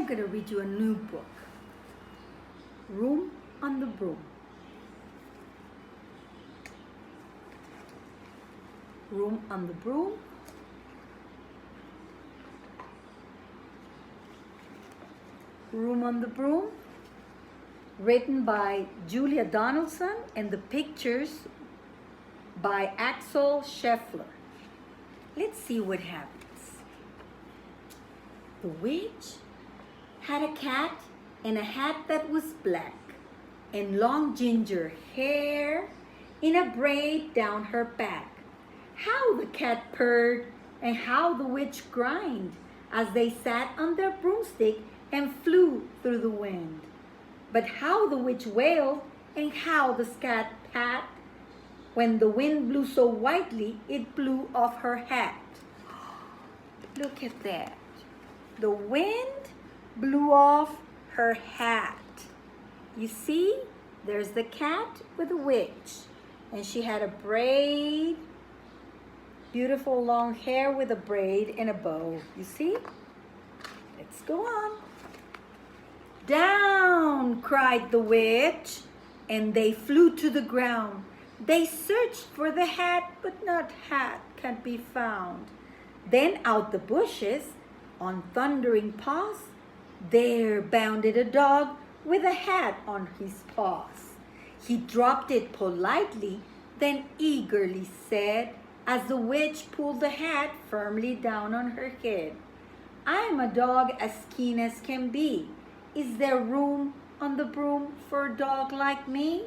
am going to read you a new book, Room on the Broom. Room on the Broom. Room on the Broom, written by Julia Donaldson, and the pictures by Axel Scheffler. Let's see what happens. The witch had a cat and a hat that was black, and long ginger hair in a braid down her back. How the cat purred and how the witch grinned as they sat on their broomstick and flew through the wind. But how the witch wailed and how the cat pat when the wind blew so wildly it blew off her hat. Look at that. The wind blew off her hat. You see, there's the cat with the witch, and she had a braid, beautiful long hair with a braid and a bow. You see? Let's go on. Down, cried the witch, and they flew to the ground. They searched for the hat, but not hat can't be found. Then out the bushes, on thundering paws, there bounded a dog with a hat on his paws. He dropped it politely, then eagerly said, as the witch pulled the hat firmly down on her head, I'm a dog as keen as can be. Is there room on the broom for a dog like me?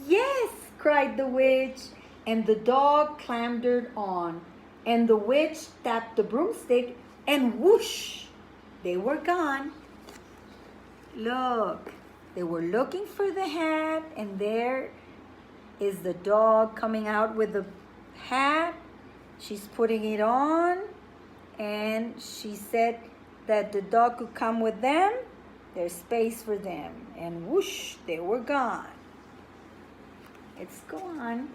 Yes, cried the witch, and the dog clambered on, and the witch tapped the broomstick, and whoosh, they were gone. Look, they were looking for the hat, and there is the dog coming out with the hat. She's putting it on, and she said that the dog could come with them. There's space for them, and whoosh, they were gone. Let's go on.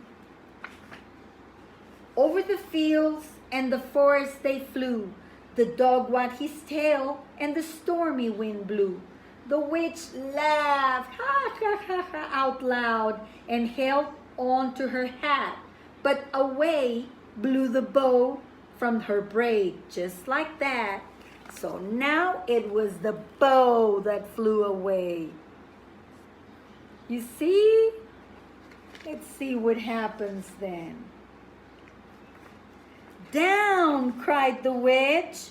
Over the fields and the forest they flew. The dog wagged his tail, and the stormy wind blew. The witch laughed, ha ha ha ha, out loud, and held on to her hat. But away blew the bow from her braid, just like that. So now it was the bow that flew away. You see? Let's see what happens then. Down, cried the witch,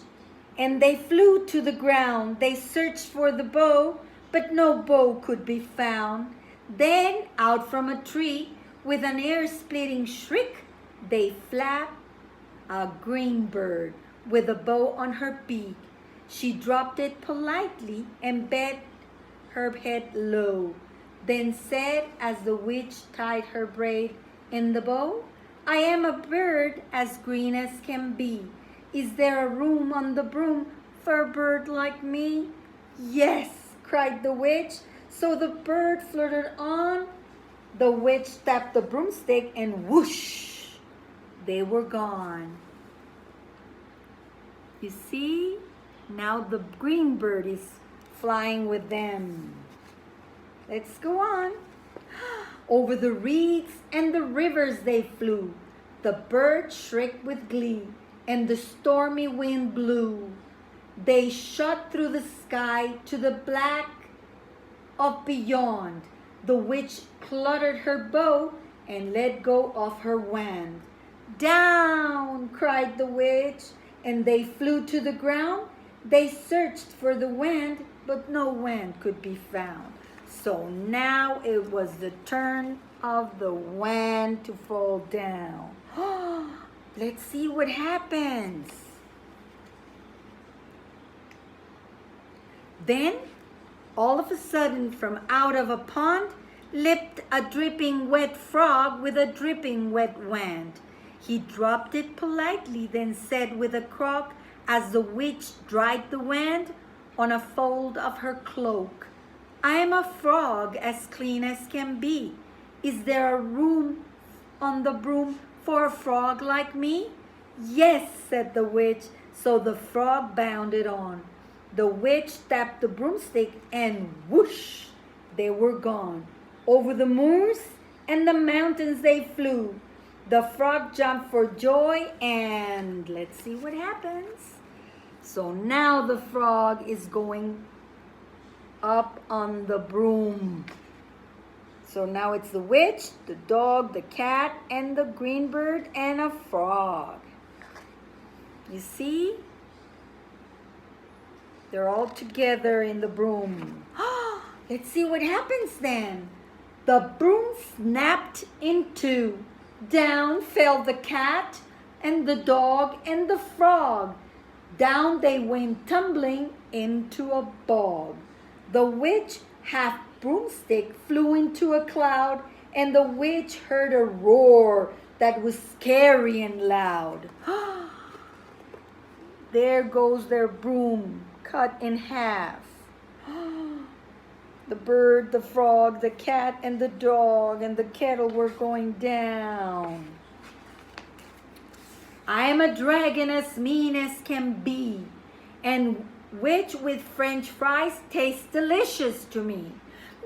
and they flew to the ground. They searched for the bow, but no bow could be found. Then out from a tree, with an ear-splitting shriek, they flapped a green bird with a bow on her beak. She dropped it politely and bent her head low, then said as the witch tied her braid in the bow, I am a bird as green as can be. Is there a room on the broom for a bird like me? Yes, cried the witch. So the bird fluttered on. The witch tapped the broomstick, and whoosh, they were gone. You see? Now the green bird is flying with them. Let's go on. Over the reeds and the rivers they flew. The bird shrieked with glee, and the stormy wind blew. They shot through the sky to the black of beyond. The witch cluttered her bow and let go of her wand. Down, cried the witch, and they flew to the ground. They searched for the wand, but no wand could be found. So now it was the turn of the wand to fall down. Let's see what happens. Then, all of a sudden, from out of a pond, leapt a dripping wet frog with a dripping wet wand. He dropped it politely, then said with a croak, as the witch dried the wand on a fold of her cloak, I am a frog as clean as can be. Is there a room on the broom for a frog like me? Yes, said the witch, so the frog bounded on. The witch tapped the broomstick and whoosh, they were gone. Over the moors and the mountains they flew. The frog jumped for joy and let's see what happens. So now the frog is going up on the broom. So now it's the witch, the dog, the cat, and the green bird, and a frog. You see? They're all together in the broom. Let's see what happens then. The broom snapped in two. Down fell the cat and the dog and the frog. Down they went tumbling into a bog. The witch, half broomstick, flew into a cloud, and the witch heard a roar that was scary and loud. There goes their broom, cut in half. The bird, the frog, the cat, and the dog, and the kettle were going down. I am a dragon as mean as can be, and which with French fries tastes delicious to me.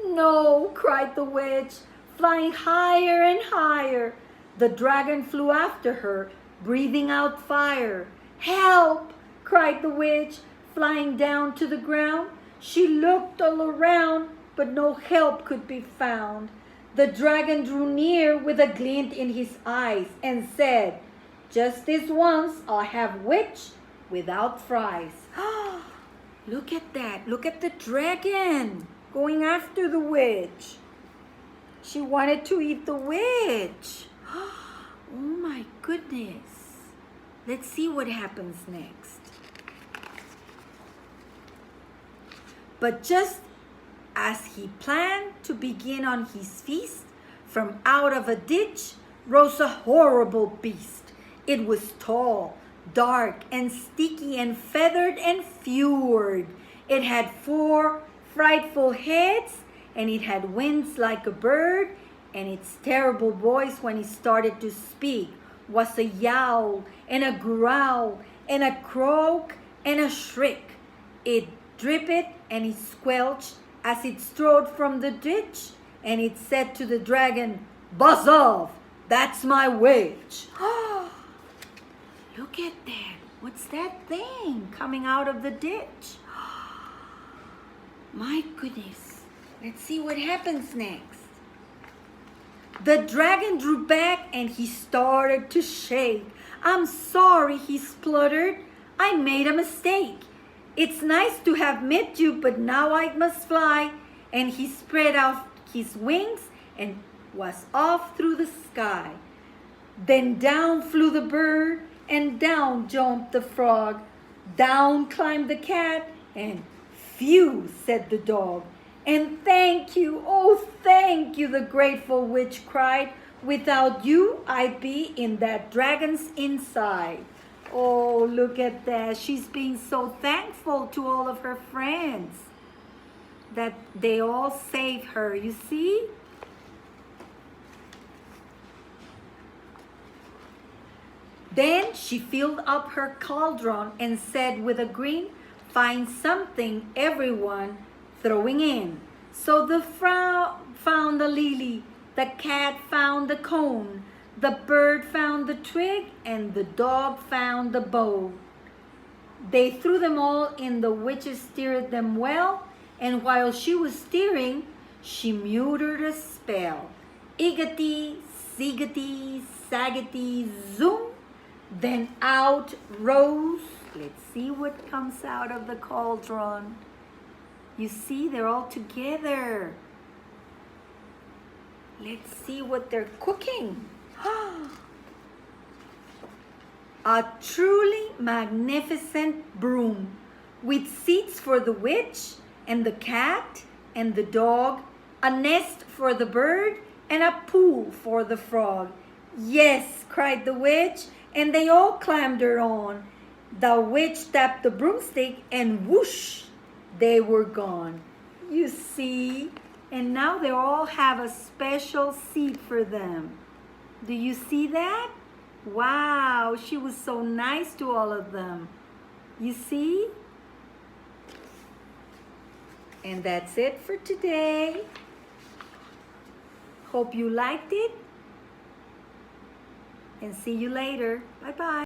No, cried the witch, flying higher and higher. The dragon flew after her, breathing out fire. Help, cried the witch, flying down to the ground. She looked all around, but no help could be found. The dragon drew near with a glint in his eyes and said, just this once I'll have witch without fries. Look at that. Look at the dragon going after the witch. She wanted to eat the witch. Oh my goodness. Let's see what happens next. But just as he planned to begin on his feast, from out of a ditch rose a horrible beast. It was tall, dark, and sticky, and feathered and furred. It had 4 frightful heads, and it had wings like a bird, and its terrible voice when it started to speak was a yowl, and a growl, and a croak, and a shriek. It dripped and it squelched as it strode from the ditch, and it said to the dragon, buzz off, that's my witch. Look at that. What's that thing coming out of the ditch? My goodness. Let's see what happens next. The dragon drew back and he started to shake. I'm sorry, he spluttered. I made a mistake. It's nice to have met you, but now I must fly. And he spread out his wings and was off through the sky. Then down flew the bird, and down jumped the frog. Down climbed the cat, and phew, said the dog. And thank you, oh thank you, the grateful witch cried. Without you, I'd be in that dragon's inside. Oh, look at that. She's being so thankful to all of her friends that they all saved her, you see? Then she filled up her cauldron and said with a grin, find something, everyone, throwing in. So the frog found the lily, the cat found the cone, the bird found the twig, and the dog found the bow. They threw them all in, the witches steered them well, and while she was steering, she mutered a spell. Iggity, ziggity, saggity, zoom. Then out rose, let's see what comes out of the cauldron. You see, they're all together. Let's see what they're cooking. A truly magnificent broom with seats for the witch and the cat and the dog, a nest for the bird and a pool for the frog. Yes, cried the witch, and they all clambered on. The witch tapped the broomstick and whoosh, they were gone. You see, and now they all have a special seat for them. Do you see that? Wow, she was so nice to all of them. You see? And that's it for today. Hope you liked it. And see you later. Bye-bye.